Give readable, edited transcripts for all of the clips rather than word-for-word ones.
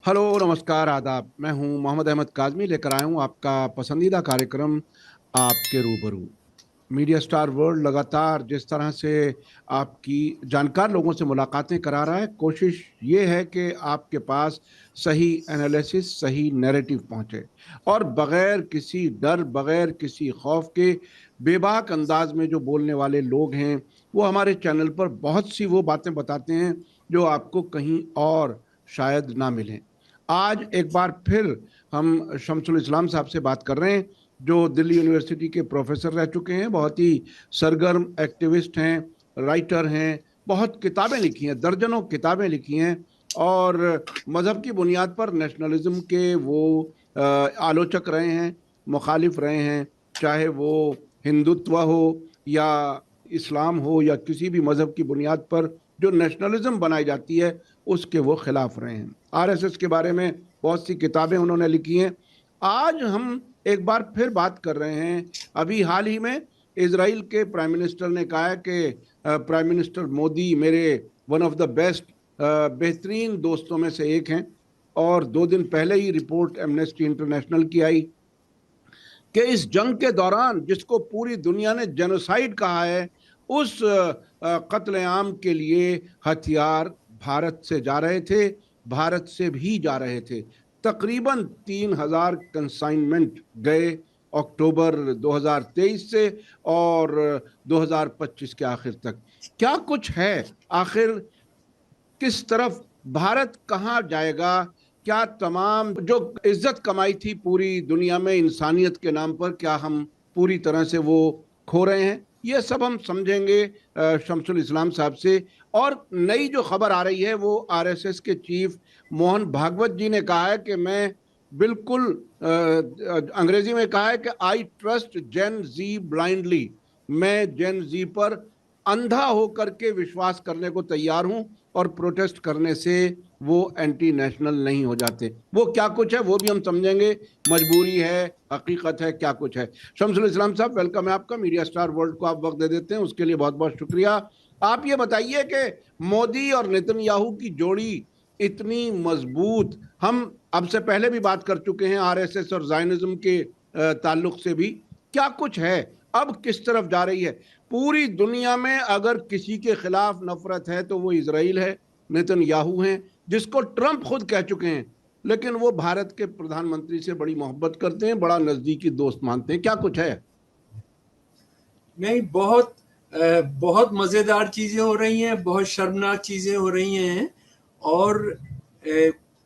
Hello, नमस्कार, आदाब। मैं हूं मोहम्मद अहमद काज़मी, लेकर आया हूं आपका पसंदीदा कार्यक्रम आपके रूबरू। मीडिया स्टार वर्ल्ड लगातार जिस तरह से आपकी जानकार लोगों से मुलाकातें करा रहा है, कोशिश ये है कि आपके पास सही एनालिसिस, सही नैरेटिव पहुंचे और बगैर किसी डर, बगैर किसी खौफ के बेबाक अंदाज में जो बोलने वाले लोग हैं वो हमारे चैनल पर बहुत सी वो बातें बताते हैं जो आपको कहीं और शायद ना मिलें। आज एक बार फिर हम शमसुल इस्लाम साहब से बात कर रहे हैं, जो दिल्ली यूनिवर्सिटी के प्रोफेसर रह चुके हैं, बहुत ही सरगर्म एक्टिविस्ट हैं, राइटर हैं, बहुत किताबें लिखी हैं, दर्जनों किताबें लिखी हैं और मज़हब की बुनियाद पर नेशनलिज्म के वो आलोचक रहे हैं, मुखालिफ रहे हैं, चाहे वो हिंदुत्व हो या इस्लाम हो या किसी भी मज़हब की बुनियाद पर जो नेशनलिज्म बनाई जाती है उसके वो खिलाफ रहे हैं। आरएसएस के बारे में बहुत सी किताबें उन्होंने लिखी हैं। आज हम एक बार फिर बात कर रहे हैं। अभी हाल ही में इजराइल के प्राइम मिनिस्टर ने कहा है कि प्राइम मिनिस्टर मोदी मेरे वन ऑफ द बेस्ट, बेहतरीन दोस्तों में से एक हैं। और 2 दिन पहले ही रिपोर्ट एमनेस्टी इंटरनेशनल की आई कि इस जंग के दौरान, जिसको पूरी दुनिया ने जेनोसाइड कहा है, उस कत्लेआम के लिए हथियार भारत से जा रहे थे, भारत से भी जा रहे थे। तकरीबन 3,000 कंसाइनमेंट गए अक्टूबर 2023 से और 2025 के आखिर तक। क्या कुछ है आखिर, किस तरफ भारत कहाँ जाएगा? क्या तमाम जो इज्जत कमाई थी पूरी दुनिया में इंसानियत के नाम पर, क्या हम पूरी तरह से वो खो रहे हैं? ये सब हम समझेंगे शमसुल इस्लाम साहब से। और नई जो खबर आ रही है वो आरएसएस के चीफ मोहन भागवत जी ने कहा है कि मैं बिल्कुल, अंग्रेजी में कहा है कि I trust gen ji blindly. मैं जेन जी पर अंधा होकर के विश्वास करने को तैयार हूं और प्रोटेस्ट करने से वो एंटी नेशनल नहीं हो जाते। वो क्या कुछ है वो भी हम समझेंगे। मजबूरी है, हकीकत है, क्या कुछ है। शमसुल इस्लाम साहब, वेलकम है आपका। मीडिया स्टार वर्ल्ड को आप वक्त दे देते हैं, उसके लिए बहुत बहुत शुक्रिया। आप ये बताइए कि मोदी और नेतन्याहू की जोड़ी इतनी मजबूत, हम अब से पहले भी बात कर चुके हैं आरएसएस और जायनिज्म के ताल्लुक से भी, क्या कुछ है, अब किस तरफ जा रही है पूरी दुनिया में? अगर किसी के खिलाफ नफरत है तो वो इसराइल है, नेतन्याहू हैं, जिसको ट्रंप खुद कह चुके हैं। लेकिन वो भारत के प्रधानमंत्री से बड़ी मोहब्बत करते हैं, बड़ा नजदीकी दोस्त मानते हैं। क्या कुछ है? नहीं, बहुत मज़ेदार चीज़ें हो रही हैं, बहुत शर्मनाक चीज़ें हो रही हैं। और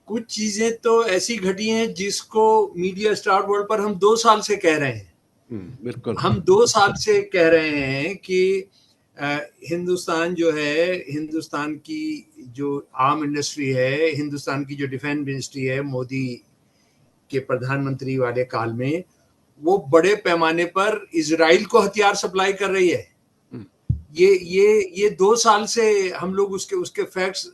कुछ चीज़ें तो ऐसी घटी हैं जिसको मीडिया स्टार वर्ल्ड पर हम 2 साल से कह रहे हैं। बिल्कुल। हम 2 साल से कह रहे हैं कि हिंदुस्तान जो है, हिंदुस्तान की जो आर्म इंडस्ट्री है, हिंदुस्तान की जो डिफेंस मिनिस्ट्री है मोदी के प्रधानमंत्री वाले काल में, वो बड़े पैमाने पर इजराइल को हथियार सप्लाई कर रही है। ये 2 साल से हम लोग उसके उसके फैक्ट्स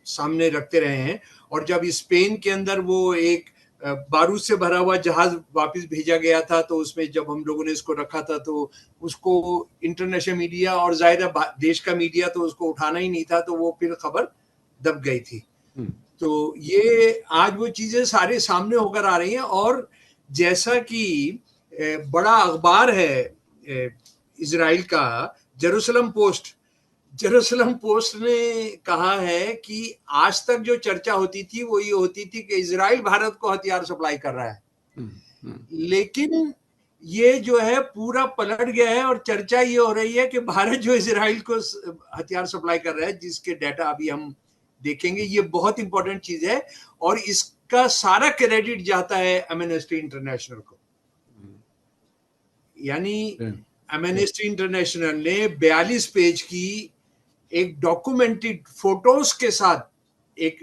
सामने रखते रहे हैं। और जब स्पेन के अंदर वो एक बारूद से भरा हुआ जहाज वापस भेजा गया था, तो उसमें जब हम लोगों ने इसको रखा था तो उसको इंटरनेशनल मीडिया और जाहिर है देश का मीडिया तो उसको उठाना ही नहीं था, तो वो फिर खबर दब गई थी। तो ये आज वो चीजें सारे सामने होकर आ रही हैं। और जैसा कि बड़ा अखबार है इजराइल का, जेरूसलम पोस्ट, जेरूसलम पोस्ट ने कहा है कि आज तक जो चर्चा होती थी वो ये होती थी कि इजराइल भारत को हथियार सप्लाई कर रहा है। लेकिन ये जो है पूरा पलट गया है और चर्चा ये हो रही है कि भारत जो इजराइल को हथियार सप्लाई कर रहा है, जिसके डाटा अभी हम देखेंगे। ये बहुत इंपॉर्टेंट चीज है और इसका सारा क्रेडिट जाता है एमनेस्टी इंटरनेशनल को। यानी एमनेस्टी इंटरनेशनल ने 42 पेज की एक डॉक्यूमेंटेड फोटोज के साथ एक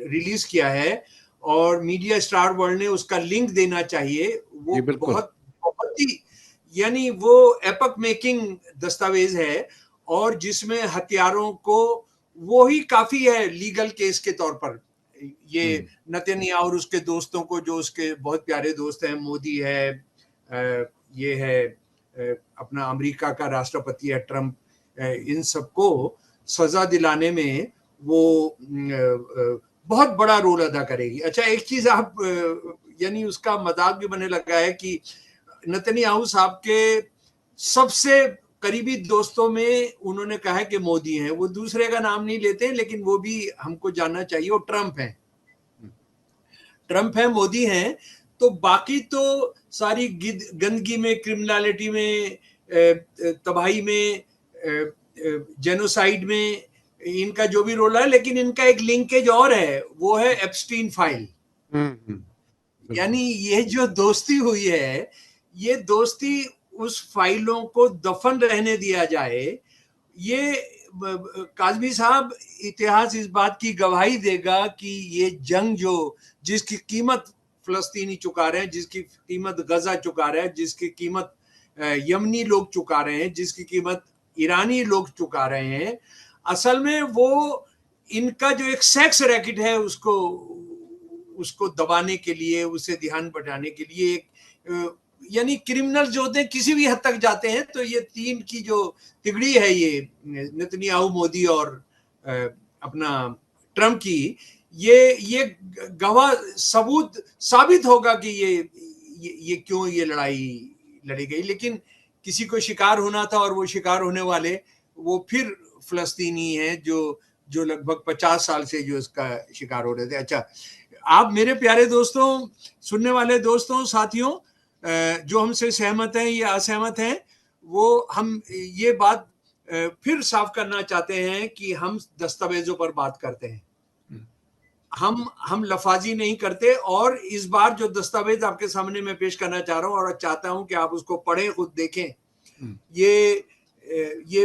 रिलीज किया है और मीडिया स्टार वर्ल्ड ने उसका लिंक देना चाहिए। वो बहुत बहुत ही, यानी वो एपक मेकिंग दस्तावेज है और जिसमें हथियारों को वो ही काफी है लीगल केस के तौर पर। ये नेतन्याहू और उसके दोस्तों को, जो उसके बहुत प्यारे दोस्त हैं, मोदी है, ये है अपना अमेरिका का राष्ट्रपति है ट्रंप, इन सबको सजा दिलाने में वो बहुत बड़ा रोल अदा करेगी। अच्छा, एक चीज आप यानी उसका मजाक भी बनने लगा है कि नेतन्याहू साहब के सबसे करीबी दोस्तों में उन्होंने कहा है कि मोदी हैं। वो दूसरे का नाम नहीं लेते, लेकिन वो भी हमको जानना चाहिए, वो ट्रंप है। ट्रंप है, मोदी हैं, तो बाकी तो सारी गंदगी में, क्रिमिनलिटी में, तबाही में, जेनोसाइड में इनका जो भी रोल है, लेकिन इनका एक लिंकेज और है, वो है एप्स्टीन फाइल। यानी ये जो दोस्ती हुई है, ये दोस्ती उस फाइलों को दफन रहने दिया जाए, ये काज़मी साहब, इतिहास इस बात की गवाही देगा कि ये जंग जो जिसकी कीमत फलस्तीनी चुका रहे हैं, जिसकी कीमत गजा चुका रहे हैं, जिसकी कीमत यमनी लोग चुका रहे हैं, जिसकी कीमत ईरानी लोग चुका रहे हैं, असल में वो इनका जो एक सेक्स रैकेट है उसको दबाने के लिए, उसे ध्यान बढ़ाने के लिए, एक यानी क्रिमिनल जो होते हैं किसी भी हद तक जाते हैं। तो ये तीन की जो तिगड़ी है, ये नेतन्याहू, मोदी और अपना ट्रम्प की, ये गवाह सबूत साबित होगा कि ये क्यों ये लड़ाई लड़ी गई। लेकिन किसी को शिकार होना था, और वो शिकार होने वाले वो फिर फलस्तीनी हैं जो लगभग 50 साल से जो इसका शिकार हो रहे थे। अच्छा, आप मेरे प्यारे दोस्तों, सुनने वाले दोस्तों, साथियों, जो हमसे सहमत हैं या असहमत हैं, वो हम ये बात फिर साफ करना चाहते हैं कि हम दस्तावेजों पर बात करते हैं, हम लफाजी नहीं करते। और इस बार जो दस्तावेज आपके सामने मैं पेश करना चाह रहा हूं और चाहता हूं कि आप उसको पढ़ें, खुद देखें, ये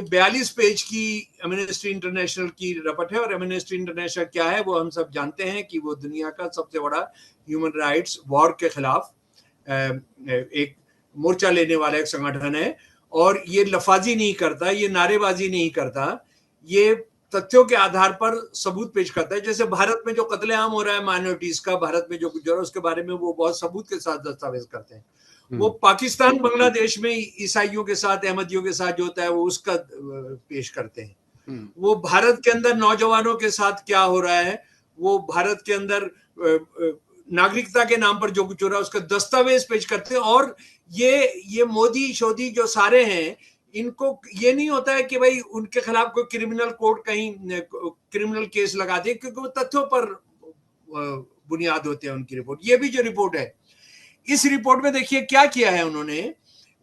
42 पेज की एमनेस्टी इंटरनेशनल की रिपोर्ट है। और एमनेस्टी इंटरनेशनल क्या है, वो हम सब जानते हैं कि वो दुनिया का सबसे बड़ा ह्यूमन राइट्स वॉर के खिलाफ एक मोर्चा लेने वाला एक संगठन है। और ये लफाजी नहीं करता, ये नारेबाजी नहीं करता, ये तथ्यों के आधार पर सबूत पेश करता है। जैसे भारत में जो कत्लेआम हो रहा है माइनॉरिटीज का, भारत में जो कुछ हो रहा है, उसके बारे में वो बहुत सबूत के साथ दस्तावेज करते हैं। वो पाकिस्तान, बांग्लादेश में ईसाइयों के साथ, अहमदियों के साथ जो होता है, वो उसका पेश करते हैं। वो भारत के अंदर नौजवानों के साथ क्या हो रहा है, वो भारत के अंदर नागरिकता के नाम पर जो कुछ हो रहा है, उसका दस्तावेज पेश करते हैं। और ये मोदी शोदी जो सारे हैं, इनको ये नहीं होता है कि भाई उनके खिलाफ कोई क्रिमिनल कोर्ट कहीं क्रिमिनल केस लगा दे, क्योंकि वो तथ्यों पर बुनियाद होते हैं उनकी रिपोर्ट। ये भी जो रिपोर्ट है, इस रिपोर्ट में देखिए क्या किया है उन्होंने,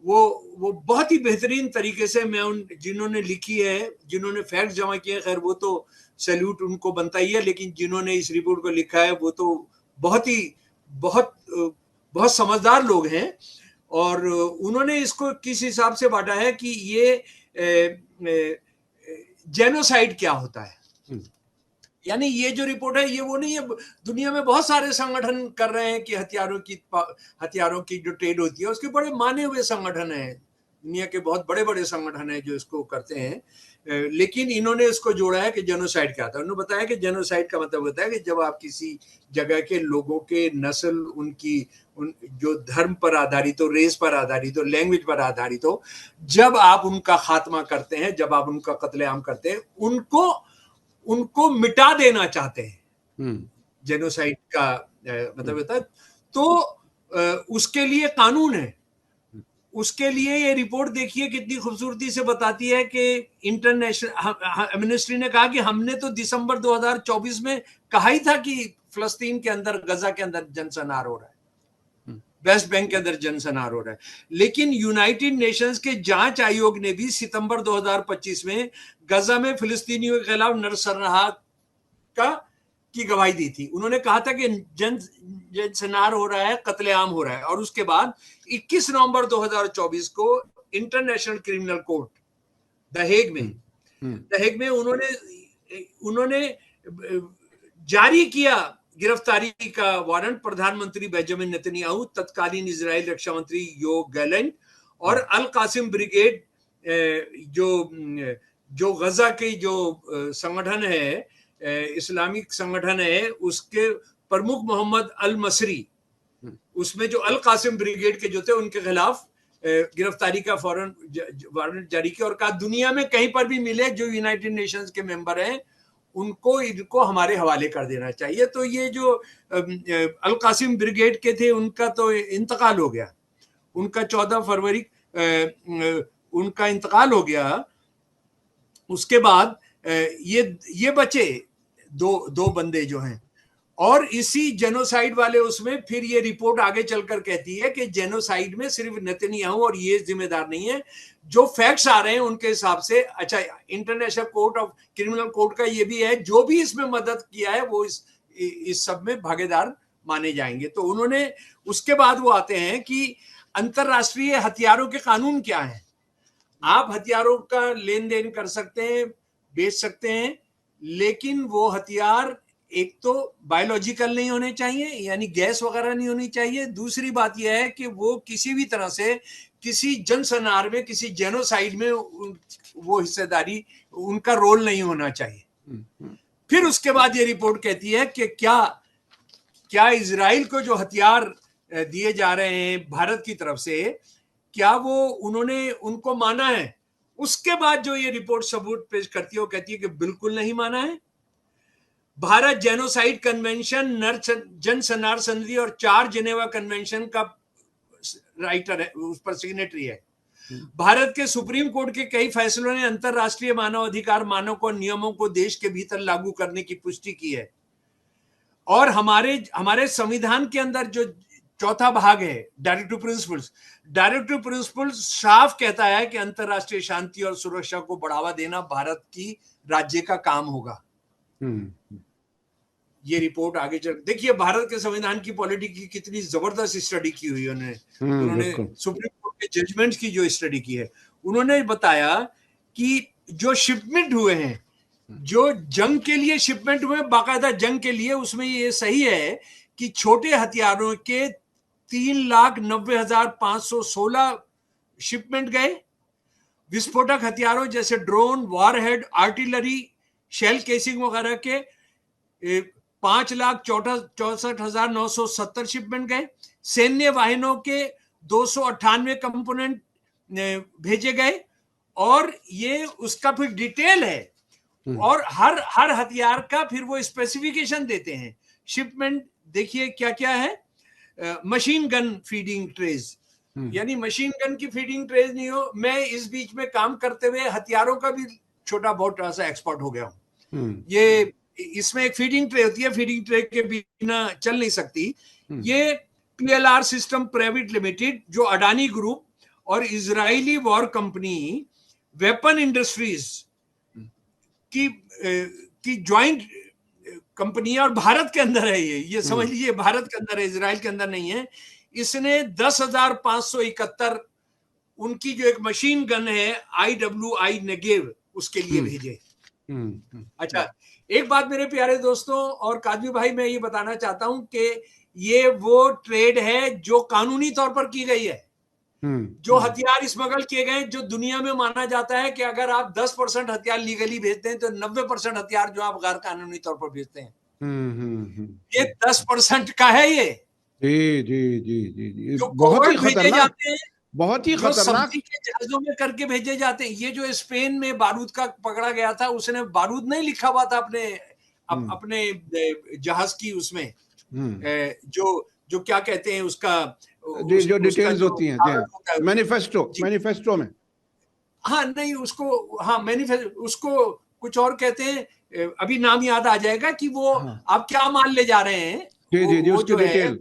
वो बहुत ही बेहतरीन तरीके से, मैं जिन्होंने लिखी है, जिन्होंने फैक्ट जमा किए हैं, खैर वो तो सैल्यूट उनको बनता ही है, लेकिन जिन्होंने इस रिपोर्ट को लिखा है वो तो बहुत समझदार लोग हैं। और उन्होंने इसको किस हिसाब से बांटा है कि ये जेनोसाइड क्या होता है। यानी ये जो रिपोर्ट है, ये वो नहीं है, दुनिया में बहुत सारे संगठन कर रहे हैं कि हथियारों की जो ट्रेड होती है, उसके बड़े माने हुए संगठन हैं, दुनिया के बहुत बड़े बड़े संगठन हैं जो इसको करते हैं। लेकिन इन्होंने इसको जोड़ा है कि जेनोसाइड क्या था। उन्होंने बताया कि जेनोसाइड का मतलब होता है कि जब आप किसी जगह के लोगों के नस्ल, उन जो धर्म पर आधारित हो, रेस पर आधारित हो, लैंग्वेज पर आधारित हो, जब आप उनका खात्मा करते हैं, जब आप उनका कत्लेआम करते हैं, उनको मिटा देना चाहते हैं। जेनोसाइड का मतलब होता है। तो उसके लिए कानून है। उसके लिए ये रिपोर्ट देखिए कितनी खूबसूरती से बताती है कि इंटरनेशनल एमनेस्टी ने कहा कि हमने तो दिसंबर 2024 में कहा ही था कि फलस्तीन के अंदर, गजा के अंदर जनसंहार हो रहा है, वेस्ट बैंक के अंदर जनसंहार हो रहा है। लेकिन यूनाइटेड नेशंस के जांच आयोग ने भी सितंबर 2025 में गजा में फिलिस्तीनियों के खिलाफ नरसंहार की गवाही दी थी। उन्होंने कहा था कि जनसंहार हो रहा है, कत्लेआम हो रहा है। और उसके बाद 21 नवंबर 2024 को international criminal court the Hague में उन्होंने जारी किया गिरफ्तारी का वारंट प्रधानमंत्री बेंजामिन नेतन्याहू, तत्कालीन इजराइल रक्षा मंत्री योव गैलेंट और अल कासिम ब्रिगेड, जो गजा के जो संगठन है, इस्लामिक संगठन है, उसके प्रमुख मोहम्मद अल मसरी, उसमें जो अल कासिम ब्रिगेड के जो थे, उनके खिलाफ गिरफ्तारी का वारंट जारी किया और कहा दुनिया में कहीं पर भी मिले जो यूनाइटेड नेशंस के मेंबर हैं, उनको इनको हमारे हवाले कर देना चाहिए। तो ये जो अल कासिम ब्रिगेड के थे उनका तो इंतकाल हो गया, उनका 14 फरवरी उनका इंतकाल हो गया। उसके बाद ये बचे दो बंदे जो हैं, और इसी जेनोसाइड वाले उसमें फिर ये रिपोर्ट आगे चलकर कहती है कि जेनोसाइड में सिर्फ नेतन्याहू और ये जिम्मेदार नहीं है। जो फैक्ट्स आ रहे हैं उनके हिसाब से, अच्छा international court of criminal court का ये भी है, जो भी इसमें मदद किया है वो इस सब में भागीदार माने जाएंगे। तो उन्होंने उसके बाद वो आते हैं कि अंतरराष्ट्रीय हथियारों के कानून क्या है। आप हथियारों का लेन देन कर सकते हैं, बेच सकते हैं, लेकिन वो हथियार एक तो बायोलॉजिकल नहीं होने चाहिए, यानी गैस वगैरह नहीं होनी चाहिए। दूसरी बात यह है कि वो किसी भी तरह से किसी जनसंहार में, किसी जेनोसाइड में वो हिस्सेदारी, उनका रोल नहीं होना चाहिए। फिर उसके बाद ये रिपोर्ट कहती है कि क्या इजराइल को जो हथियार दिए जा रहे हैं भारत की तरफ से, क्या वो उन्होंने उनको माना है। उसके बाद जो ये रिपोर्ट सबूत पेश करती है वो कहती है कि बिल्कुल नहीं माना है। भारत जेनोसाइड कन्वेंशन, जनसंहार संधि और 4 जिनेवा कन्वेंशन का राइटर है, उस पर सिग्नेटरी है। भारत के सुप्रीम कोर्ट के कई फैसलों ने अंतरराष्ट्रीय मानवाधिकार मानकों और नियमों को देश के भीतर लागू करने की पुष्टि की है। और हमारे संविधान के अंदर जो चौथा भाग है डायरेक्टिव प्रिंसिपल्स साफ कहता है कि अंतरराष्ट्रीय शांति और सुरक्षा को बढ़ावा देना भारत की राज्य का काम होगा। ये रिपोर्ट आगे चल, देखिए भारत के संविधान की पॉलिटी की कितनी जबरदस्त स्टडी की हुई है उन्होंने सुप्रीम कोर्ट के जजमेंट्स की जो स्टडी की है। उन्होंने बताया कि जो शिपमेंट हुए हैं, जो जंग के लिए शिपमेंट हुए, बाकायदा जंग के लिए, उसमें ये सही है कि छोटे हथियारों के 3,90,516 शिपमेंट गए। विस्फोटक हथियारों जैसे drone, warhead, artillery, shell casing वगैरह के 5,64,970 शिपमेंट गए। सैन्य वाहनों के 298 कंपोनेंट भेजे गए, और ये उसका फिर डिटेल है, और हर हथियार का फिर वो स्पेसिफिकेशन देते हैं। शिपमेंट देखिए क्या क्या है। मशीन गन फीडिंग ट्रेज, यानी मशीन गन की फीडिंग ट्रेज नहीं हो। मैं इस बीच में काम करते हुए हथियारों का भी छोटा बहुत सा एक्सपर्ट हो गया हूं। ये इसमें एक फीडिंग ट्रे होती है, फीडिंग ट्रे के बिना चल नहीं सकती। ये PLR सिस्टम प्राइवेट लिमिटेड, जो अडानी ग्रुप और Israeli war company weapon industries की ज्वाइंट कंपनी है, और भारत के अंदर है। ये समझ लीजिए भारत के अंदर है, इजराइल के अंदर नहीं है। इसने 10,571 उनकी जो एक मशीन गन है IWI नेगेव, उसके लिए भेजे। अच्छा, एक बात मेरे प्यारे दोस्तों और काजमी भाई, मैं ये बताना चाहता हूं कि ये वो ट्रेड है जो कानूनी तौर पर की गई है। जो हथियार स्मगल किए गए, जो दुनिया में माना जाता है कि अगर आप 10% हथियार लीगली भेजते हैं तो 90% हथियार जो आप गैर कानूनी तौर पर भेजते हैं, ये 10% का है। ये जी जी जी जी जी, जो बहुत ही भेजे जाते हैं, बहुत ही जो खतरनाक। सब्जी के जहाजों में करके भेजे जाते हैं। ये जो स्पेन में बारूद का पकड़ा गया था, उसने बारूद नहीं लिखा हुआ था अपने जहाज की उसमें, जो क्या कहते हैं उसका, जो डिटेल्स होती हैं, मैनिफेस्टो में। हाँ नहीं, उसको, हाँ मैनिफेस्टो, उसको कुछ और कहते हैं, अभी नाम याद आ जाएगा कि वो आप क्या माल ले जा रहे हैं, वो जो है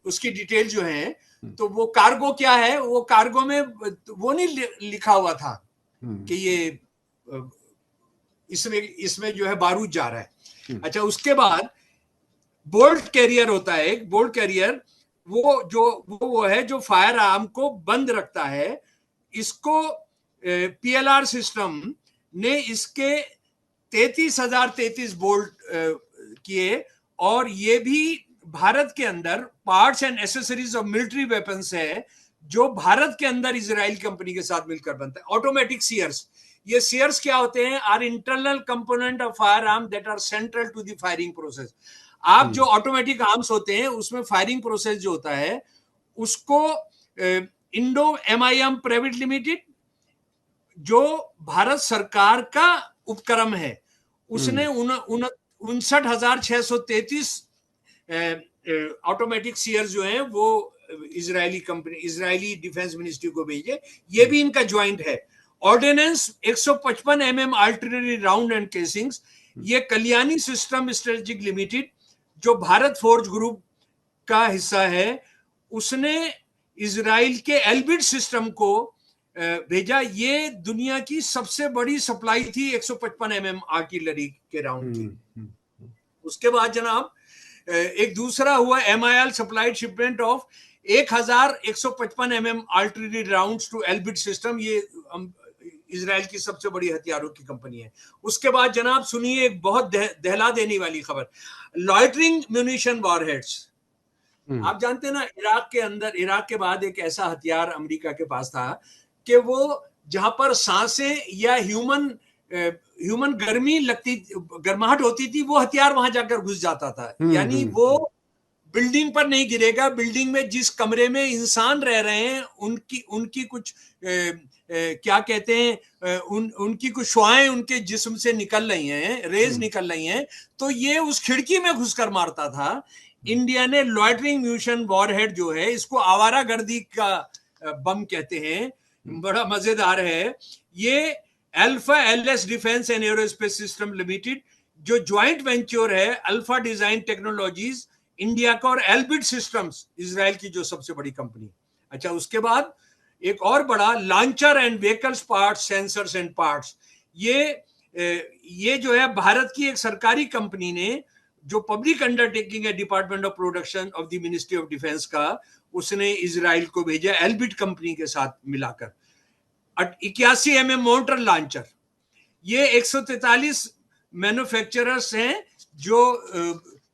उसकी डिटेल जो है। तो वो कार्गो क्या है, वो कार्गो में वो नहीं लिखा हुआ था कि ये इसमें जो है बारूद जा रहा है। अच्छा, उसके बाद बोल्ट कैरियर होता है। एक बोल्ट कैरियर वो है जो फायर आर्म को बंद रखता है। इसको PLR सिस्टम ने इसके 33,033 बोल्ट किए, और ये भी भारत के अंदर parts and accessories of military weapons है, जो भारत के अंदर इजराइल कंपनी के साथ मिलकर बनता है। ऑटोमेटिक सीयर्स, ये सीयर्स क्या होते हैं? Are internal component of firearm that are central to the firing process. आप जो ऑटोमेटिक आर्म्स होते हैं उसमें फायरिंग प्रोसेस जो होता है, उसको इंडो MIM प्राइवेट लिमिटेड, जो भारत सरकार का उपक्रम है, उसने 59,633 ऑटोमेटिक सीयर्स जो हैं वो Israeli company, Israeli defence ministry को भेजे। ये भी इनका ज्वाइंट है। Ordnance 155 mm artillery round and casings, ये कल्याणी सिस्टम स्ट्रेटेजिक लिमिटेड जो भारत फोर्ज ग्रुप का हिस्सा है, उसने इजराइल के एल्बिट सिस्टम को भेजा। ये दुनिया की सबसे बड़ी सप्लाई थी 155 mm आर्टिलरी के राउंड की। उसके बाद जनाब एक दूसरा हुआ MIL supplied shipment of 1155 mm artillery rounds to Elbit system. ये इजराइल की सबसे बड़ी हथियारों की कंपनी है। उसके बाद जनाब सुनिए एक बहुत दहला देने वाली खबर, लॉइटरिंग म्यूनिशन वॉरहेड्स। आप जानते हैं ना, इराक के अंदर, इराक के बाद एक ऐसा हथियार अमेरिका के पास था कि वो जहां पर सांसें या ह्यूमन गर्मी लगती, गर्माहट होती थी, वो हथियार वहां जाकर घुस जाता था। यानी वो बिल्डिंग पर नहीं गिरेगा, बिल्डिंग में जिस कमरे में इंसान रह रहे हैं उनकी कुछ क्या कहते हैं, उनकी कुछ शुआएं उनके जिस्म से निकल रही हैं, रेज निकल रही हैं, तो ये उस खिड़की में घुसकर मारता था। इंडिया ने लॉइटरिंग म्यूनिशन वॉरहेड जो है, इसको आवारागर्दी का बम कहते हैं, बड़ा मजेदार है। ये alpha LS defence and aerospace system limited जो ज्वाइंट वेंचर है अल्फा डिजाइन टेक्नोलॉजीज इंडिया का और एल्बिट सिस्टम्स इजराइल की जो सबसे बड़ी कंपनी। अच्छा, उसके बाद एक और बड़ा launcher and vehicles parts, sensors and parts, ये जो है भारत की एक सरकारी कंपनी ने, जो पब्लिक अंडरटेकिंग है department of production of the ministry of defence का, उसने इजराइल को भेजा एल्बिट कंपनी के साथ मिलाकर 81 mm मोटर लॉन्चर। ये 143 मैन्युफैक्चरर्स हैं जो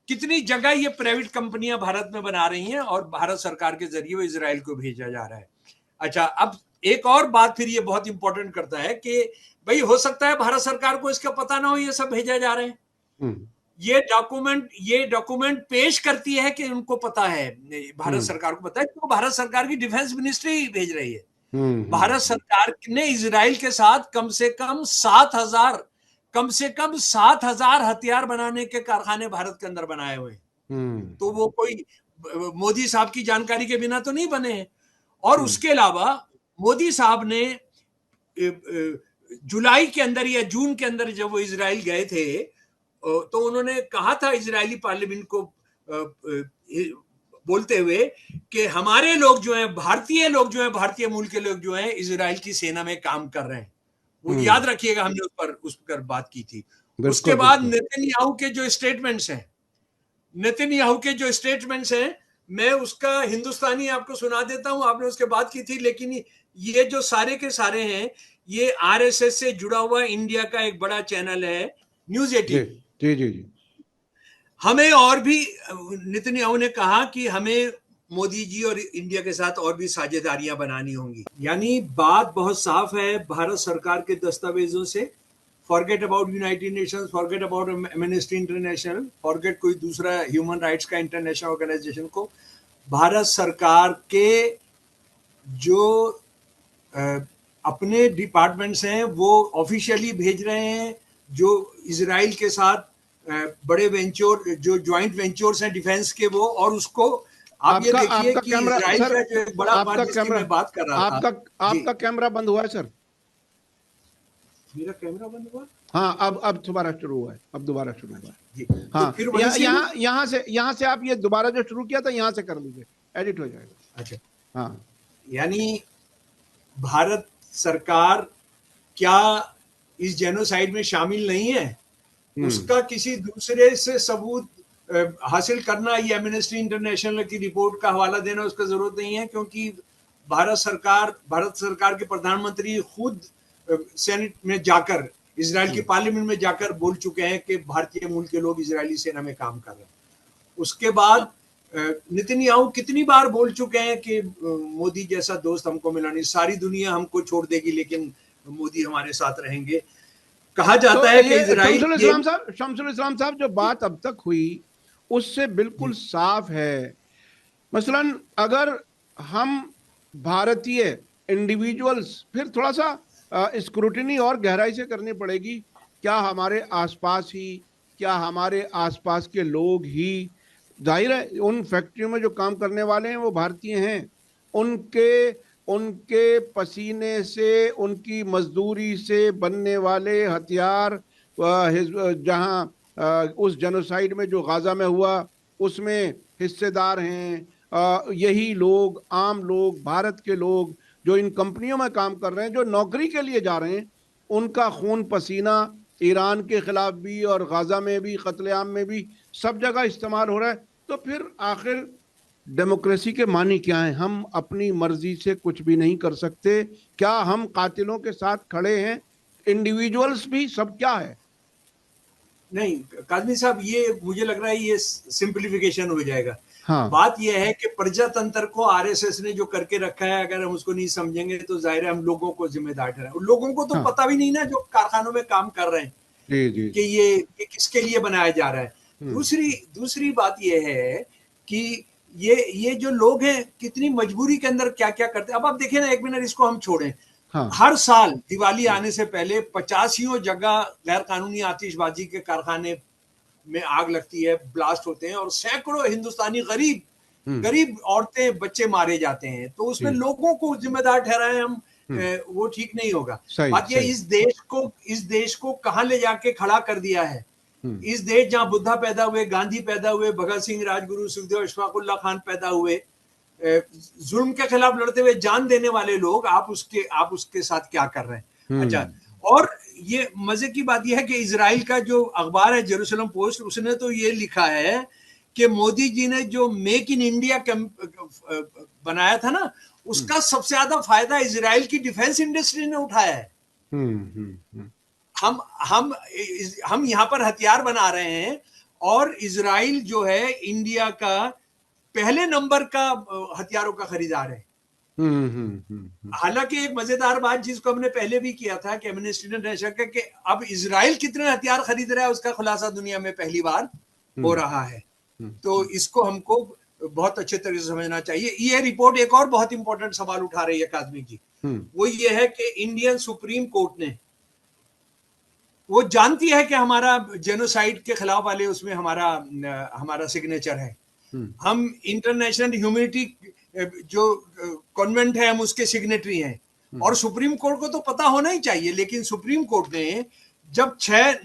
कितनी जगह ये प्राइवेट कंपनियां भारत में बना रही हैं और भारत सरकार के जरिए वो इजराइल को भेजा जा रहा है। अच्छा, अब एक और बात फिर ये बहुत इंपॉर्टेंट करता है कि भाई हो सकता है भारत सरकार को इसका पता ना हो ये सब भेजा जा रहा है। ये डॉक्यूमेंट पेश करती है कि उनको पता है, भारत सरकार को पता है, तो भारत सरकार की डिफेंस मिनिस्ट्री भेज रही है। भारत सरकार ने इजराइल के साथ कम से कम 7,000 हथियार बनाने के कारखाने भारत के अंदर बनाए हुए हैं। तो वो कोई मोदी साहब की जानकारी के बिना तो नहीं बने हैं। और उसके अलावा मोदी साहब ने जुलाई के अंदर या जून के अंदर जब वो इजराइल गए थे, तो उन्होंने कहा था इजरायली पार्लियामेंट को बोलते हुए कि हमारे लोग जो हैं, भारतीय मूल के लोग जो हैं, इजराइल की सेना में काम कर रहे हैं। वो याद रखिएगा, हमने उस पर बात की थी। उसके बाद नेतन्याहू के जो स्टेटमेंट्स हैं, मैं उसका हिंदुस्तानी आपको सुना देता हूं, आपने उसके बात की थी, लेकिन ये जो सारे के सारे हैं, ये RSS से जुड़ा हुआ इंडिया का एक बड़ा चैनल है न्यूज 18। जी। हमें और भी, नेतन्याहू ने कहा कि हमें मोदी जी और इंडिया के साथ और भी साझेदारियां बनानी होंगी। यानी बात बहुत साफ है भारत सरकार के दस्तावेजों से। Forget about United Nations, forget about amnesty international, forget कोई दूसरा ह्यूमन राइट्स का इंटरनेशनल ऑर्गेनाइजेशन को, भारत सरकार के जो अपने डिपार्टमेंट्स हैं वो ऑफिशियली भेज रहे हैं, जो इजराइल के साथ बड़े वेंचर, जो ज्वाइंट वेंचर्स हैं डिफेंस के, वो, और उसको आप ये देखिए कि इजराइल का जो एक बड़ा बात जिसकी मैं बात कर रहा था। आपका कैमरा बंद हुआ है सर? मेरा कैमरा बंद हुआ? हाँ, अब दोबारा शुरू हुआ है, हाँ, तो यहाँ से आप ये दोबारा जो शुरू किया था यहाँ से कर लीजिए, एडिट हो जाएगा। अच्छा, हाँ, यानी भारत सरकार क्या इस जेनोसाइड में शामिल नहीं है, उसका किसी दूसरे से सबूत हासिल करना, ये एमनेस्टी इंटरनेशनल की रिपोर्ट का हवाला देना, उसका जरूरत नहीं है, क्योंकि भारत सरकार के प्रधानमंत्री खुद सेनेट में जाकर, इजराइल की पार्लियामेंट में जाकर बोल चुके हैं कि भारतीय मूल के लोग इजरायली सेना में काम कर रहे हैं। उसके बाद नेतन्याहू कितनी बार बोल चुके हैं कि मोदी जैसा दोस्त हमको मिला नहीं, सारी दुनिया हमको छोड़ देगी लेकिन मोदी हमारे साथ रहेंगे। कहा जाता है कि इजराइल, शमसुल इस्लाम साहब, जो बात अब तक हुई उससे बिल्कुल साफ है। मसलन अगर हम भारतीय इंडिविजुअल्स, फिर थोड़ा सा स्क्रूटिनी और गहराई से करनी पड़ेगी क्या हमारे आसपास ही, क्या हमारे आसपास के लोग ही, जाहिर है उन फैक्ट्रियों में जो काम करने वाले हैं वो भारतीय हैं, उनके उनके पसीने से, उनकी मजदूरी से बनने वाले हथियार, जहां उस जेनोसाइड में जो गाजा में हुआ उसमें हिस्सेदार हैं यही लोग, आम लोग, भारत के लोग जो इन कंपनियों में काम कर रहे हैं, जो नौकरी के लिए जा रहे हैं, उनका खून पसीना ईरान के खिलाफ भी और गाजा में भी, कत्लेआम में भी, सब जगह इस्तेमाल हो रहा है। तो फिर आखिर डेमोक्रेसी के मानी क्या है? हम अपनी मर्जी से कुछ भी नहीं कर सकते। क्या हम कातिलों के साथ खड़े हैं? इंडिविजुअल्स भी सब क्या है? नहीं काजमी साहब, ये मुझे लग रहा है ये सिंप्लीफिकेशन हो जाएगा। हाँ, बात यह है कि प्रजातंत्र को आरएसएस ने जो करके रखा है, अगर हम उसको नहीं समझेंगे तो जाहिर है हम लोगों को जिम्मेदार ठहराएं। लोगों को तो हाँ, पता भी नहीं ना, जो कारखानों में काम कर रहे हैं, जी जी कि जी। ये किसके लिए बनाया जा रहा है। हम्म। दूसरी दूसरी बात यह है कि ये जो लोग हैं कितनी मजबूरी के अंदर क्या क्या करते हैं। अब आप देखें ना, एक मिनट इसको हम छोड़ें, हाँ। हर साल दिवाली आने से पहले 85 जगह गैर कानूनी आतिशबाजी के कारखाने में आग लगती है, ब्लास्ट होते हैं, और सैकड़ों हिंदुस्तानी गरीब हम्म। गरीब औरतें बच्चे मारे जाते हैं। तो उसमें जी। लोगों को जिम्मेदार ठहराएं हम, हम्म। वो ठीक नहीं होगा। सही बात यह, सही। इस देश को कहां ले जाके खड़ा कर दिया है। हम्म। इस देश जहां बुद्धा पैदा हुए, गांधी पैदा हुए, भगत सिंह, राजगुरु, सुखदेव, अशफाकुल्ला खान पैदा हुए, जुल्म के खिलाफ लड़ते हुए जान देने वाले लोग, आप उसके साथ क्या कर रहे हैं। अच्छा, हम्म। और ये मजे की बात यह है कि इसराइल का जो अखबार है जेरूसलम पोस्ट, उसने तो ये लिखा है कि मोदी जी ने जो मेक इन इंडिया बनाया था ना, हम्म। उसका सबसे ज्यादा फायदा इसराइल की डिफेंस इंडस्ट्री ने उठाया है। हम्म। हम्म। हम हम हम यहां पर हथियार बना रहे हैं, और इसराइल जो है इंडिया का पहले नंबर का हथियारों का खरीदार है। हम्म। हम्म। हालांकि एक मजेदार बात जिसको हमने पहले भी किया था कि एमनेस्टी इंटरनेशनल का, कि अब इसराइल कितने हथियार खरीद रहा है उसका खुलासा दुनिया में पहली बार हो हम्म। रहा है। तो हम्म। इसको हमको बहुत अच्छे तरीके से समझना चाहिए। ये रिपोर्ट एक और बहुत इंपॉर्टेंट सवाल उठा रही है काजमी जी। हम्म। वो ये है कि इंडियन सुप्रीम कोर्ट ने, वो जानती है कि हमारा जेनोसाइड के खिलाफ वाले उसमें हमारा हमारा सिग्नेचर है। हम्म। हम इंटरनेशनल ह्यूमैनिटी जो कॉन्वेंट है, हम उसके सिग्नेटरी हैं। हम्म। और सुप्रीम कोर्ट को तो पता होना ही चाहिए, लेकिन सुप्रीम कोर्ट ने जब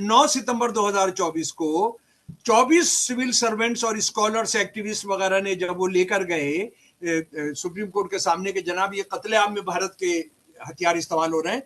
9 सितंबर 2024 को 24 सिविल सर्वेंट्स और स्कॉलर्स, एक्टिविस्ट वगैरह ने जब वो लेकर गए सुप्रीम कोर्ट के सामने, के जनाब ये कत्लेआम में भारत के हथियार इस्तेमाल हो रहे हैं,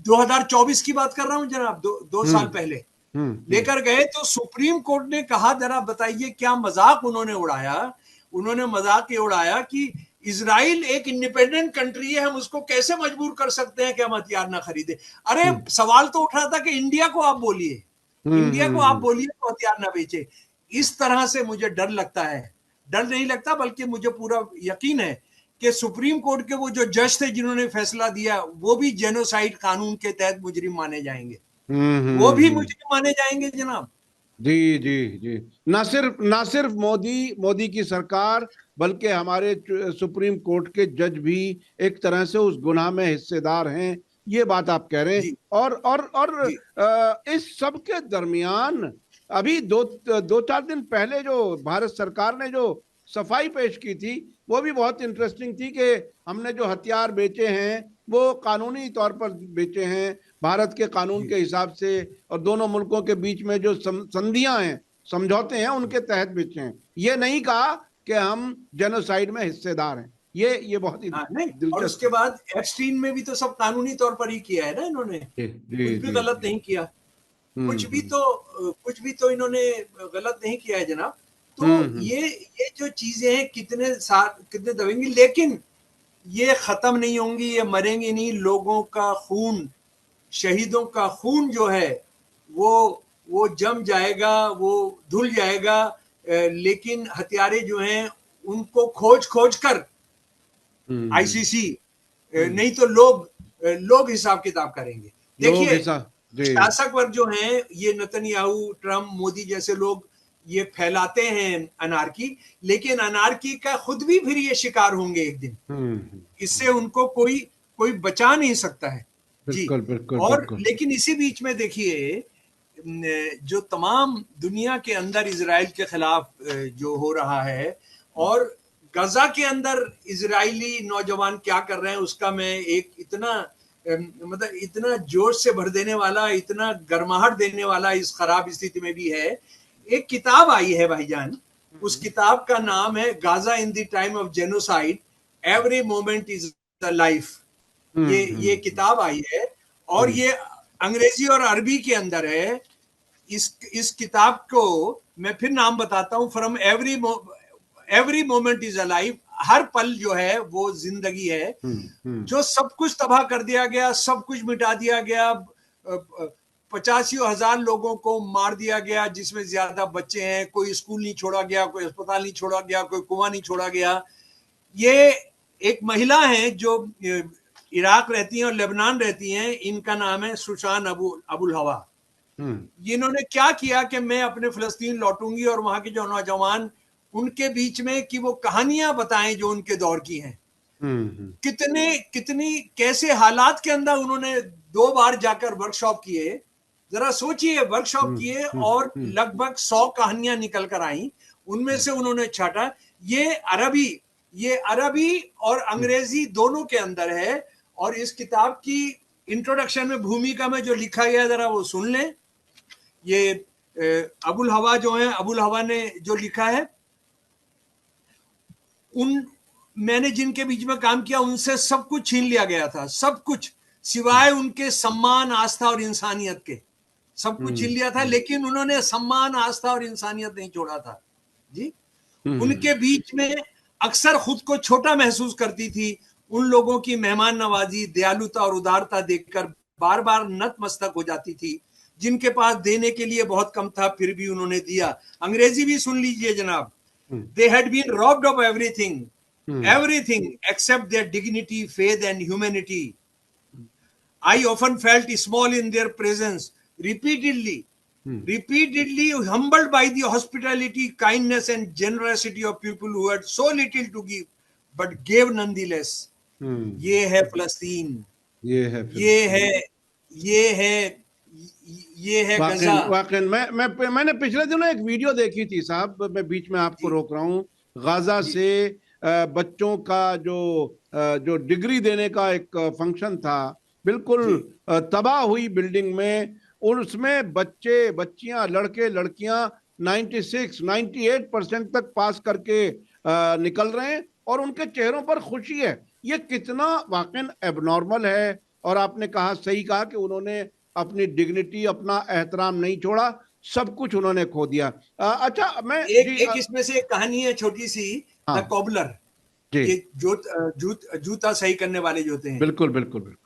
2024 की बात कर रहा हूं जनाब, दो साल हम्म। पहले हम्म। लेकर गए, तो सुप्रीम कोर्ट ने कहा, जरा बताइए क्या मजाक उन्होंने उड़ाया। उन्होंने मजाक ये उड़ाया कि इसराइल एक इंडिपेंडेंट कंट्री है, हम उसको कैसे मजबूर कर सकते हैं कि हम हथियार ना खरीदे। अरे हम्म। सवाल तो उठ रहा था कि इंडिया को आप बोलिए, हम्म। इंडिया को आप हम्म। बोलिए तो हथियार ना बेचे। इस तरह से मुझे डर लगता है, डर नहीं लगता बल्कि मुझे पूरा यकीन है कि सुप्रीम कोर्ट के वो जो जज थे जिन्होंने फैसला दिया, वो भी जेनोसाइड कानून के तहत मुजरिम माने जाएंगे, हम्म। वो भी हम्म। मुजरिम माने जाएंगे जनाब। जी जी जी। ना सिर्फ मोदी की सरकार, बल्कि हमारे सुप्रीम कोर्ट के जज भी एक तरह से उस गुनाह में हिस्सेदार हैं, ये बात आप कह रहे हैं। जी और जी इस सब के दरमियान अभी दो दो चार दिन पहले जो भारत सरकार ने जो सफाई पेश की थी, वो भी बहुत इंटरेस्टिंग थी कि हमने जो हथियार बेचे हैं वो कानूनी तौर पर बेचे हैं, भारत के कानून जी के हिसाब से, और दोनों मुल्कों के बीच में जो संधियां हैं, समझौते हैं, उनके तहत बेचे हैं। ये नहीं कहा कि हम जेनोसाइड में हिस्सेदार हैं। ये बहुत ही हाँ, नहीं, और दिलचस्प उसके है। बाद एप्स्टीन में भी तो सब कानूनी तौर पर ही किया है ना इन्होंने, जी जी कुछ भी जी गलत जी। नहीं किया। हम्म। हम्म। कुछ भी तो इन्होंने गलत नहीं किया है जनाब। हम्म। तो ये जो चीजें हैं कितने साल कितने दबेंगी, लेकिन ये खत्म नहीं होंगी, ये मरेंगी नहीं। लोगों का खून, शहीदों का खून जो है वो वो जम जाएगा, वो धुल जाएगा। लेकिन हत्यारे जो हैं उनको खोज खोज कर हम्म। आईसीसी, हम्म। नहीं तो लोग हिसाब किताब करेंगे। लोग देखिए, हिसाब। जी। शासक वर्ग जो हैं, ये नेतन्याहू, ट्रम्प, मोदी जैसे लोग ये फैलाते हैं अनारकी, लेकिन अनारकी का खुद भी फिर ये शिकार होंगे एक दिन। इससे उनको कोई कोई बचा नहीं सकता है। जी। बिल्कुल बिल्कुल और बिल्कुल। लेकिन इसी बीच में देखिए जो तमाम दुनिया के अंदर इजराइल के खिलाफ जो हो रहा है और गजा के अंदर इजरायली नौजवान क्या कर रहे हैं उसका मैं एक इतना मतलब इतना जोश से भर देने वाला, इतना गर्माहट देने वाला इस खराब स्थिति में भी है। एक किताब आई है भाईजान, उस किताब का नाम है Gaza in the time of genocide, every moment is the life. ये किताब आई है और ये अंग्रेजी और अरबी के अंदर है। इस किताब को मैं फिर नाम बताता हूं, from every moment is a life, हर पल जो है वो जिंदगी है। जो सब कुछ तबाह कर दिया गया, सब कुछ मिटा दिया गया, 85,000 लोगों को मार दिया गया, जिसमें ज्यादा बच्चे हैं। कोई स्कूल नहीं छोड़ा गया, कोई अस्पताल नहीं छोड़ा गया, कोई कुआं नहीं छोड़ा गया। ये एक महिला है जो इराक रहती हैं और लेबनान रहती हैं, इनका नाम है सुशान अबुल हवा। इन्होंने क्या किया कि मैं अपने फिलिस्तीन लौटूंगी और वहां के जो नौजवान उनके बीच में कि वो कहानियां बताएं जो उनके दौर की हैं। कितनी कैसे हालात के अंदर उन्होंने 2 बार जाकर वर्कशॉप किए। जरा सोचिए, वर्कशॉप किए और लगभग 100 कहानियां निकल कर आई। उनमें से उन्होंने छाटा। ये अरबी और अंग्रेजी दोनों के अंदर है। और इस किताब की इंट्रोडक्शन में भूमिका में जो लिखा गया जरा वो सुन लें। ये अबुल हवा जो है, अबुल हवा ने जो लिखा है, मैंने जिनके बीच में काम किया उनसे सब कुछ छीन लिया गया था, सब कुछ सिवाय उनके सम्मान, आस्था और इंसानियत के। सब कुछ छीन लिया था, लेकिन उन्होंने सम्मान, आस्था और इंसानियत नहीं छोड़ा था जी। उनके बीच में अक्सर खुद को छोटा महसूस करती थी। उन लोगों की मेहमान नवाजी, दयालुता और उदारता देखकर बार बार नतमस्तक हो जाती थी, जिनके पास देने के लिए बहुत कम था, फिर भी उन्होंने दिया। अंग्रेजी भी सुन लीजिए जनाब। They had been robbed of everything except their dignity, faith and humanity. I often felt small in their presence, repeatedly humbled by the hospitality, kindness and generosity of people who had so little to give but gave nonetheless. ये है फिलिस्तीन, ये है गजा। वाकई मैंने पिछले दिनों एक वीडियो देखी थी साहब, मैं बीच में आपको रोक रहा हूँ। गाजा से बच्चों का जो डिग्री देने का एक फंक्शन था, बिल्कुल तबाह हुई बिल्डिंग में, और उसमें बच्चे, बच्चियां, लड़के, लड़कियां 96-98% तक पास करके निकल रहे हैं और उनके चेहरों पर खुशी है। ये कितना वाकई एबनॉर्मल है। और आपने कहा, सही कहा कि उन्होंने अपनी डिग्निटी, अपना एहतराम नहीं छोड़ा, सब कुछ उन्होंने खो दिया। अच्छा, मैं एक इसमें से एक कहानी है छोटी सी, द कॉबलर, ये जूता सही करने वाले जो होते हैं। बिल्कुल बिल्कुल बिल्कुल।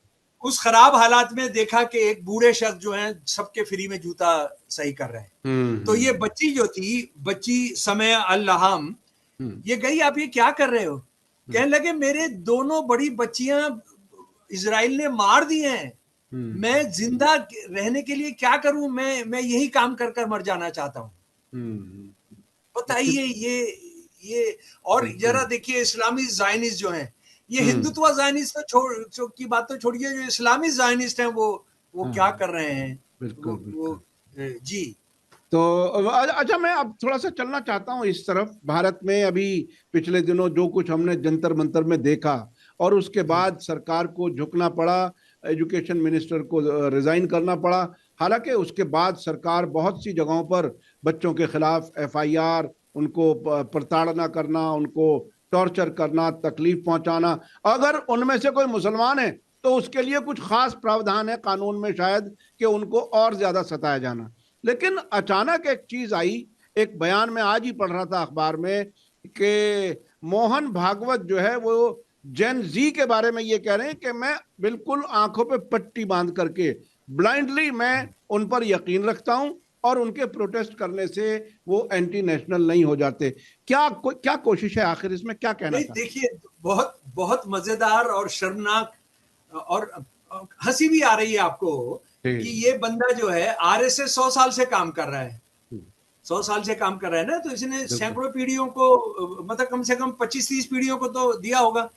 उस खराब हालात में देखा कि एक बूढ़े शख्स जो हैं सबके फ्री में जूता सही कर रहे हैं। तो ये बच्ची जो थी, बच्ची समय अल-लहाम, ये गई, आप ये क्या कर रहे हो? कहने लगे, मेरे दोनों बड़ी बच्चियां इजराइल ने मार दी हैं, मैं जिंदा रहने के लिए क्या करूं? मैं यही काम कर कर मर जाना चाहता हूं। बताइए ये और जरा देखिए, इस्लामी ज़ायनिस्ट जो हैं, ये हिंदुत्व ज़ायनिस्ट तो की बात तो छोड़िए, जो इस्लामी ज़ायनिस्ट हैं वो क्या कर रहे हैं। बिल्कुल जी। तो अच्छा, मैं अब थोड़ा सा चलना चाहता हूं इस तरफ। भारत में अभी पिछले दिनों जो कुछ हमने जंतर मंतर में देखा, और उसके बाद सरकार को झुकना पड़ा, एजुकेशन मिनिस्टर को रिजाइन करना पड़ा। हालांकि उसके बाद सरकार बहुत सी जगहों पर बच्चों के खिलाफ FIR, उनको प्रताड़ना करना, उनको टॉर्चर करना, तकलीफ पहुंचाना, अगर उनमें से कोई मुसलमान है तो उसके लिए कुछ खास प्रावधान है कानून में शायद कि उनको और ज्यादा सताया जाना। लेकिन अचानक एक चीज आई, एक बयान में आज ही पढ़ रहा था अखबार में कि मोहन भागवत जो है वो जेन जी के बारे में ये कह रहे हैं कि मैं बिल्कुल आंखों पे पट्टी बांध करके ब्लाइंडली मैं उन पर यकीन रखता हूं और उनके प्रोटेस्ट करने से वो एंटी नेशनल नहीं हो जाते। क्या कोशिश है आखिर इसमें, क्या कहना था? देखिए, बहुत बहुत मजेदार और शर्मनाक और हंसी भी आ रही है आपको कि ये बंदा जो है RSS 100 साल से काम कर रहा है, 100 साल से काम कर रहा है ना, तो इसने सैकड़ों पीढ़ियों को, मतलब कम से कम 25-30 पीढ़ियों को तो दिया होगा।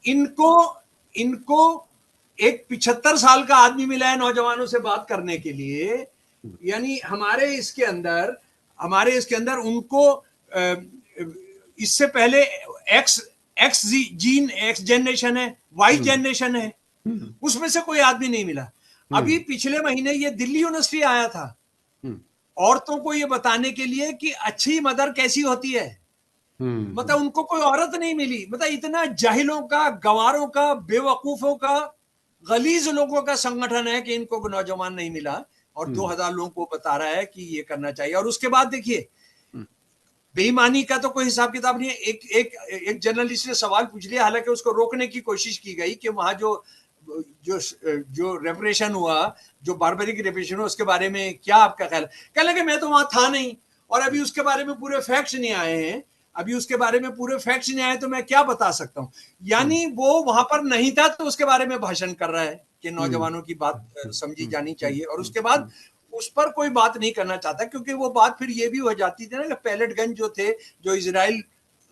इनको एक 75 साल का आदमी मिला है नौजवानों से बात करने के लिए। यानी हमारे इसके अंदर उनको इससे पहले x x gene x generation है, वाई जनरेशन है, उसमें से कोई आदमी नहीं मिला। अभी पिछले महीने ये दिल्ली यूनिवर्सिटी आया था औरतों को ये बताने के लिए कि अच्छी मदर कैसी होती है। मतलब उनको कोई औरत नहीं मिली। मतलब इतना जाहिलों का, गंवारों का, बेवकूफों का, गलीज लोगों का संगठन है कि इनको नौजवान नहीं मिला और 2000 लोगों को बता रहा है कि ये करना चाहिए। और उसके बाद देखिए बेईमानी का तो कोई हिसाब किताब नहीं है। एक जर्नलिस्ट ने सवाल पूछ लिया, हालांकि उसको रोकने की कोशिश की गई कि वहां जो जो जो रेपरेशन हुआ, जो बारबरिक रेपरेशन हुआ, उसके बारे में क्या आपका ख्याल है? कहने लगे मैं तो वहां था नहीं और अभी उसके बारे में पूरे फैक्ट्स नहीं आए हैं, तो मैं क्या बता सकता हूं। यानी वो वहां पर नहीं था तो उसके बारे में भाषण कर रहा है कि नौजवानों की बात समझी जानी चाहिए, और उसके बाद उस पर कोई बात नहीं करना चाहता, क्योंकि वो बात फिर ये भी हो जाती थी ना कि पैलेट गन जो थे, जो इजराइल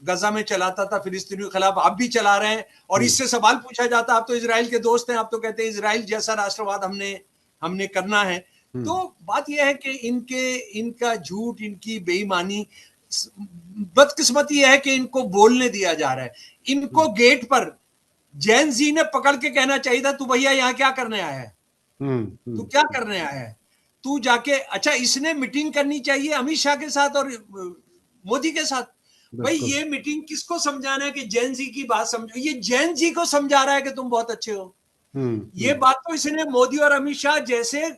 गजा में चलाता था फिलिस्तीनियों के खिलाफ, आप भी चला रहे हैं। और इससे सवाल पूछा जाता, आप तो इजराइल के दोस्त हैं, आप तो कहते हैं इजराइल जैसा राष्ट्रवाद हमने करना है। तो बात यह है कि इनका झूठ, इनकी बेईमानी, बदकिस्मती यह है कि इनको बोलने दिया जा रहा है। इनको गेट पर जैन जी ने पकड़ के कहना चाहिए था, तू भैया यहाँ क्या करने आया है, तू क्या करने आया है, तू जाके, अच्छा इसने मीटिंग करनी चाहिए अमित शाह के साथ और मोदी के साथ। भाई ये मीटिंग किसको समझाना है कि जैन जी की बात समझो, ये जैन जी को समझा रहा है कि तुम बहुत अच्छे हो। ये बात तो इसने मोदी और अमित शाह जैसे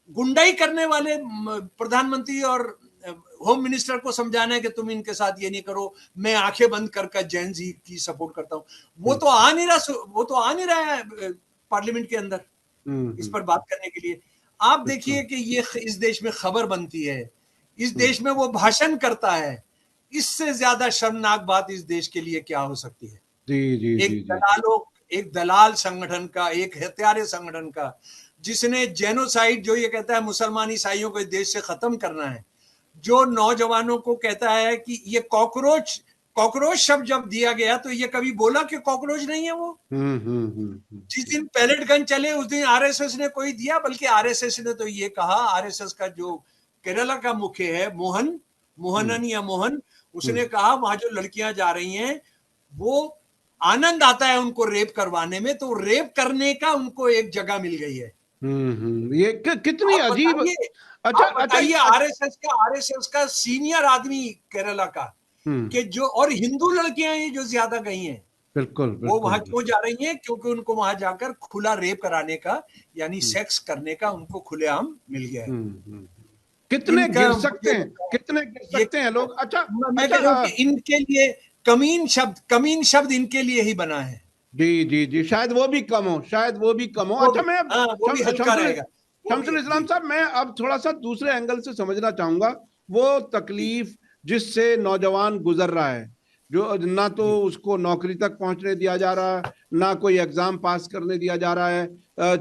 गुंडाई करने वाले प्रधानमंत्री और होम मिनिस्टर को समझाना है कि तुम इनके साथ ये नहीं करो, मैं आंखें बंद कर जैन जी की सपोर्ट करता हूं। वो तो आ नहीं रहा है पार्लियामेंट के अंदर इस पर बात करने के लिए। आप देखिए कि ये इस देश में खबर बनती है, इस देश में वो भाषण करता है। इससे ज्यादा शर्मनाक बात इस देश के लिए क्या हो सकती है? एक दलाल संगठन का, एक हत्यारे संगठन का, जिसने जेनोसाइड, जो ये कहता है मुसलमान ईसाइयों को इस देश से खत्म करना है, जो नौजवानों को कहता है कि ये कॉकरोच शब्द जब दिया गया तो ये कभी बोला कि कॉकरोच नहीं है वो। जिस दिन पैलेट गन चले उस दिन आरएसएस ने कोई दिया, बल्कि आरएसएस ने तो ये कहा, आरएसएस का जो केरला का मुख्य है मोहन, उसने कहा वहां जो लड़कियां जा रही हैं वो आनंद आता है उनको रेप करवाने में, तो रेप करने का उनको एक जगह मिल गई है। ये कितनी अजीब। अच्छा बताइए, आरएसएस का सीनियर आदमी केरला का, कि जो, और हिंदू लड़कियां हैं जो ज्यादा गई हैं, बिल्कुल वो वहां क्यों जा रही हैं? क्योंकि उनको वहां जाकर खुला रेप कराने का, यानी सेक्स करने का उनको खुलेआम मिल गया है। कितने गिर सकते हैं लोग। अच्छा, मैं कह रहा हूं कि इनके लिए कमीन शब्द इनके लिए ही बना है। जी, शायद वो भी कम हो, अच्छा, मैं शमसुल इस्लाम साहब, मैं अब थोड़ा सा दूसरे एंगल से समझना चाहूंगा वो तकलीफ जिससे नौजवान गुजर रहा है, जो ना तो उसको नौकरी तक पहुंचने दिया जा रहा है, ना कोई एग्जाम पास करने दिया जा रहा है।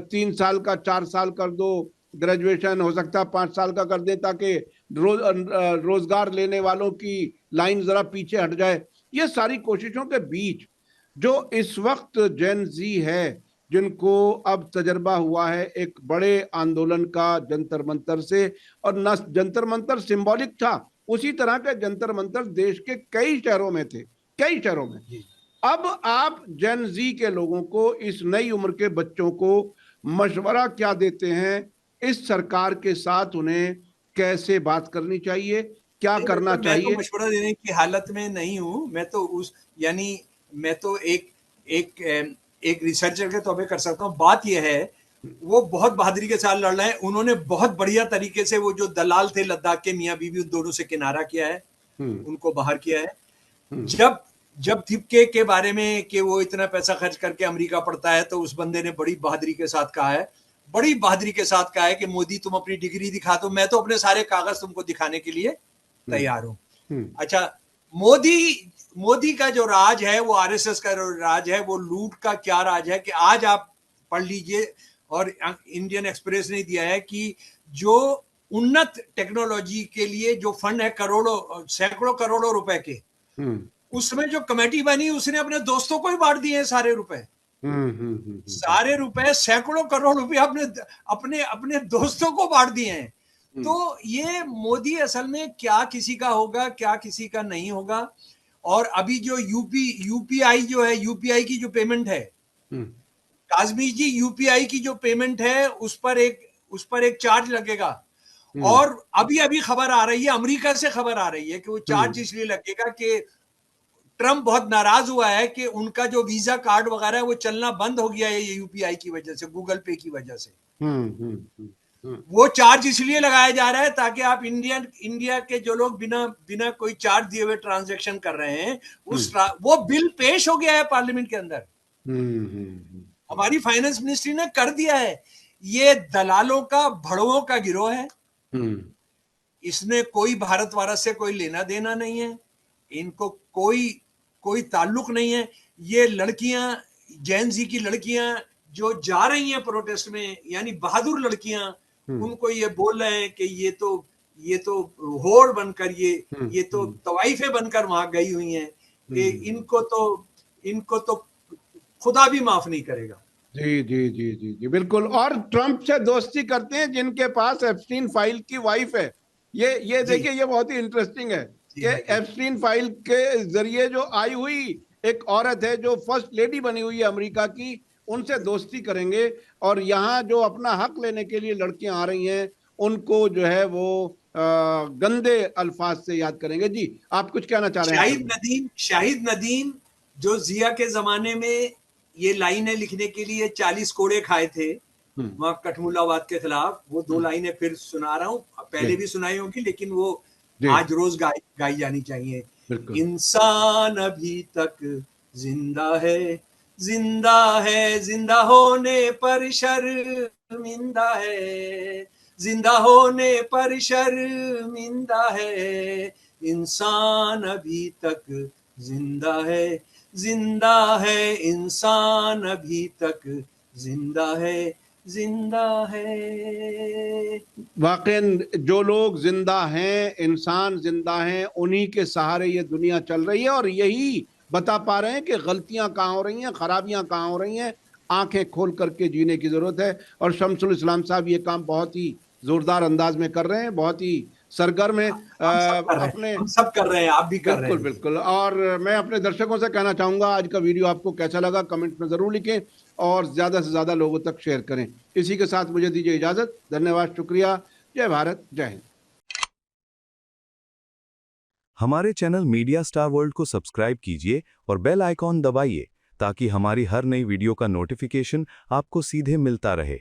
3 साल का 4 साल कर दो, ग्रेजुएशन हो सकता है 5 साल का कर दे, ताकि रोजगार लेने वालों की लाइन जरा पीछे हट जाए। ये सारी कोशिशों के बीच जो इस वक्त जेन जी है, जिनको अब तजर्बा हुआ है एक बड़े आंदोलन का जंतर मंतर से, और न जंतर मंतर सिंबॉलिक था, उसी तरह के जंतर मंतर देश के कई शहरों में थे, कई शहरों में। अब आप जेन जी के लोगों को, इस नई उम्र के बच्चों को मशवरा क्या देते हैं? इस सरकार के साथ उन्हें कैसे बात करनी चाहिए, क्या करना चाहिए? मैं तो मशवरा देने की हालत में नहीं हूं। मैं तो एक रिसर्चर के तौर पे कर सकता हूं। बात यह है, वो बहुत बहादुरी के साथ लड़ रहे हैं। उन्होंने बहुत बढ़िया तरीके से वो जो दलाल थे लद्दाख के, मियां बीवी, उन दोनों से किनारा किया है, उनको बाहर किया है। जब थिपके के बारे में कि वो इतना पैसा खर्च करके अमेरिका पढ़ता है, तो उस बंदे ने बड़ी बहादुरी के साथ कहा है कि मोदी तुम अपनी डिग्री दिखा दो, मैं तो अपने सारे कागज तुमको दिखाने के लिए तैयार हूं। अच्छा, मोदी का जो राज है, वो आरएसएस का राज है, वो लूट का क्या राज है कि आज आप पढ़ लीजिए, और इंडियन एक्सप्रेस ने दिया है कि जो उन्नत टेक्नोलॉजी के लिए जो फंड है, सैकड़ों करोड़ों रुपए के, उसमें जो कमेटी बनी उसने अपने दोस्तों को ही बांट दिए सारे रुपए। सारे रुपए, सैकड़ों करोड़ रुपए अपने अपने अपने दोस्तों को बांट दिए हैं। तो ये मोदी असल में क्या किसी का होगा, क्या किसी का नहीं होगा। और अभी जो यूपीआई जो है, यूपीआई की जो पेमेंट है, काजमी जी, यूपीआई की जो पेमेंट है उस पर एक चार्ज लगेगा। और अभी अभी खबर आ रही है, अमेरिका से खबर आ रही है कि वो चार्ज इसलिए लगेगा कि ट्रंप बहुत नाराज हुआ है कि उनका जो वीजा कार्ड वगैरह है वो चलना बंद हो गया है ये यूपीआई की वजह से, गूगल पे की वजह से। वो चार्ज इसलिए लगाया जा रहा है ताकि आप इंडिया के जो लोग बिना बिना कोई चार्ज दिए हुए ट्रांजैक्शन कर रहे हैं, वो बिल पेश हो गया है पार्लियामेंट के अंदर। हमारी फाइनेंस मिनिस्ट्री ने कर दिया है। ये दलालों का, भड़ों का गिरोह है। इसने कोई भारत वारत से कोई लेना देना नहीं है, इनको कोई ताल्लुक नहीं है। ये लड़कियां, जैन जी की लड़कियां जो जा रही हैं प्रोटेस्ट में, यानी बहादुर लड़कियां, उनको ये बोल रहे हैं कि ये तो होड़ बनकर, ये तो तवाइफे बनकर वहां गई हुई हैं, कि इनको तो खुदा भी माफ नहीं करेगा। जी जी जी जी जी बिल्कुल। और ट्रंप से दोस्ती करते हैं जिनके पास एप्स्टीन फाइल की वाइफ है। ये देखिए, ये बहुत ही इंटरेस्टिंग है कि एप्स्टीन फाइल के जरिए जो आई हुई एक औरत है जो फर्स्ट लेडी बनी हुई है अमेरिका की, उनसे दोस्ती करेंगे। और यहाँ जो अपना हक लेने के लिए लड़कियां आ रही हैं उनको जो है वो गंदे अल्फाज से याद करेंगे। जी, आप कुछ कहना चाह रहे हैं? शाहिद नदीम जो जिया के जमाने में ये लाइनें लिखने के लिए 40 कोड़े खाए थे वहां कठमुल्लावाद के खिलाफ, वो 2 लाइनें फिर सुना रहा हूं, पहले भी सुनाई होगी लेकिन वो आज रोज गाई जानी चाहिए। इंसान अभी तक जिंदा है, जिंदा होने पर शर्मिंदा है, जिंदा होने पर शर्मिंदा है, इंसान अभी तक जिंदा है, इंसान अभी तक जिंदा है। वाकई जो लोग जिंदा हैं, इंसान जिंदा हैं, उन्हीं के सहारे ये दुनिया चल रही है। और यही बता पा रहे हैं कि गलतियां कहाँ हो रही हैं, खराबियां कहाँ हो रही हैं। आंखें खोल करके जीने की जरूरत है। और शमसुल इस्लाम साहब ये काम बहुत ही जोरदार अंदाज में कर रहे हैं, बहुत ही सरगर्म है। हम सब कर रहे हैं, आप भी कर रहे हैं। बिल्कुल। और मैं अपने दर्शकों से कहना चाहूंगा, आज का वीडियो आपको कैसा लगा कमेंट में जरूर लिखें और ज्यादा से ज्यादा लोगों तक शेयर करें। इसी के साथ मुझे दीजिए इजाजत। धन्यवाद, शुक्रिया। जय भारत, जय हिंद। हमारे चैनल मीडिया स्टार वर्ल्ड को सब्सक्राइब कीजिए और बेल आइकॉन दबाइए ताकि हमारी हर नई वीडियो का नोटिफिकेशन आपको सीधे मिलता रहे।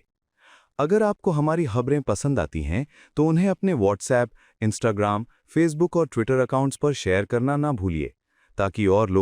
अगर आपको हमारी खबरें पसंद आती हैं तो उन्हें अपने व्हाट्सएप, इंस्टाग्राम, फेसबुक और ट्विटर अकाउंट्स पर शेयर करना ना भूलिए ताकि और लोग